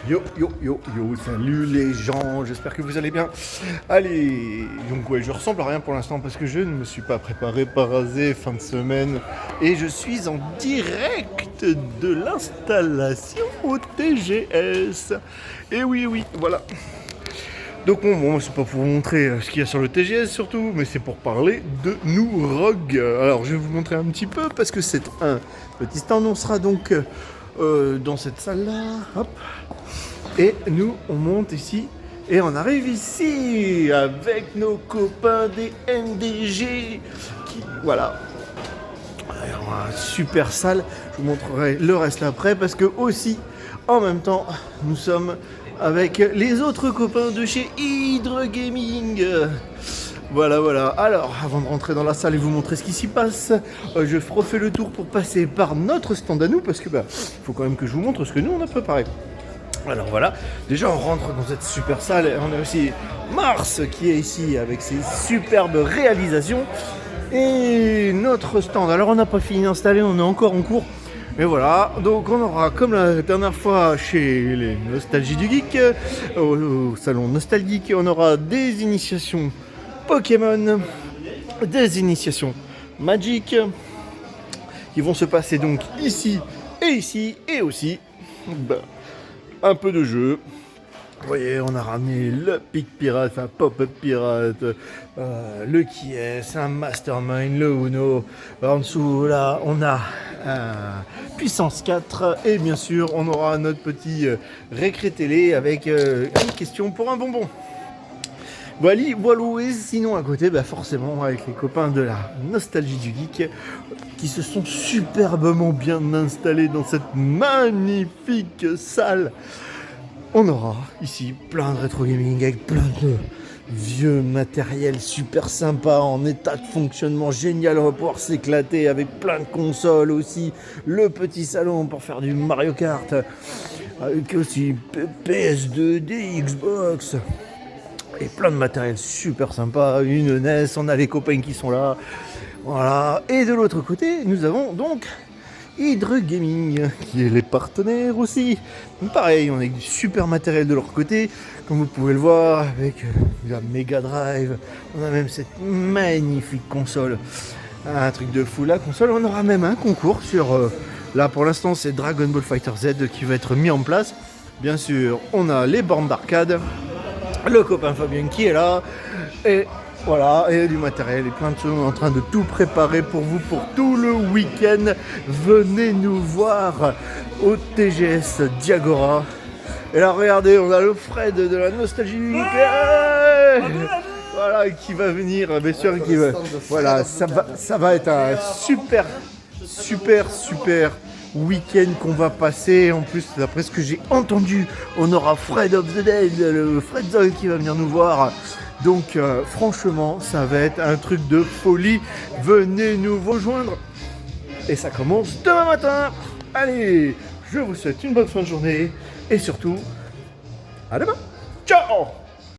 Yo, yo, yo, yo, salut les gens, j'espère que vous allez bien. Allez, donc ouais, je ressemble à rien pour l'instant parce que je ne me suis pas préparé, pas rasé, fin de semaine. Et je suis en direct de l'installation au TGS. Et oui, oui, voilà. Donc bon, c'est pas pour vous montrer ce qu'il y a sur le TGS surtout, mais c'est pour parler de nous Rogue. Alors je vais vous montrer un petit peu parce que c'est un petit stand. On sera donc dans cette salle-là, hop. Et nous, on monte ici et on arrive ici avec nos copains des NDG. Voilà. Alors, super salle. Je vous montrerai le reste après parce que aussi, en même temps, nous sommes avec les autres copains de chez Hydre Gaming. Voilà, voilà. Alors, avant de rentrer dans la salle et vous montrer ce qui s'y passe, je refais le tour pour passer par notre stand à nous parce que faut quand même que je vous montre ce que nous on a préparé. Alors voilà, déjà on rentre dans cette super salle, on a aussi Mars qui est ici avec ses superbes réalisations et notre stand. Alors on n'a pas fini d'installer, on est encore en cours, mais voilà, donc on aura comme la dernière fois chez les Nostalgies du Geek, au salon Nostalgique, on aura des initiations Pokémon, des initiations Magic qui vont se passer donc ici et aussi un peu de jeu. Vous voyez, on a ramené le Pic Pirate, enfin Pop-Up Pirate, le qui est, un Mastermind, le Uno. En dessous, là, on a Puissance 4. Et bien sûr, on aura notre petit récré télé avec une question pour un bonbon. Voilà, et sinon à côté, forcément, avec les copains de la Nostalgie du Geek, qui se sont superbement bien installés dans cette magnifique salle. On aura ici plein de rétro gaming avec plein de vieux matériel super sympa en état de fonctionnement génial. On va pouvoir s'éclater avec plein de consoles aussi. Le petit salon pour faire du Mario Kart avec aussi PS2, des Xbox. Et plein de matériel super sympa, une NES, on a les copains qui sont là. Voilà. Et de l'autre côté, nous avons donc Hydre Gaming, qui est les partenaires aussi. Donc pareil, on a du super matériel de leur côté, comme vous pouvez le voir, avec la Mega Drive. On a même cette magnifique console. Un truc de fou, la console. On aura même un concours sur... là, pour l'instant, c'est Dragon Ball Fighter Z qui va être mis en place. Bien sûr, on a les bornes d'arcade. Le copain Fabien qui est là, et voilà, et du matériel et plein de choses. On est en train de tout préparer pour vous pour tout le week-end. Venez nous voir au TGS Diagora. Et là, regardez, on a le Fred de la Nostalgie. Voilà, qui va venir, bien sûr, qui va. Voilà, ça va être un super week-end qu'on va passer. En plus, d'après ce que j'ai entendu, on aura Fred of the Dead, le Fred Zoll qui va venir nous voir. Donc franchement, ça va être un truc de folie. Venez nous rejoindre. Et ça commence demain matin. Allez, je vous souhaite une bonne fin de journée. Et surtout, à demain. Ciao.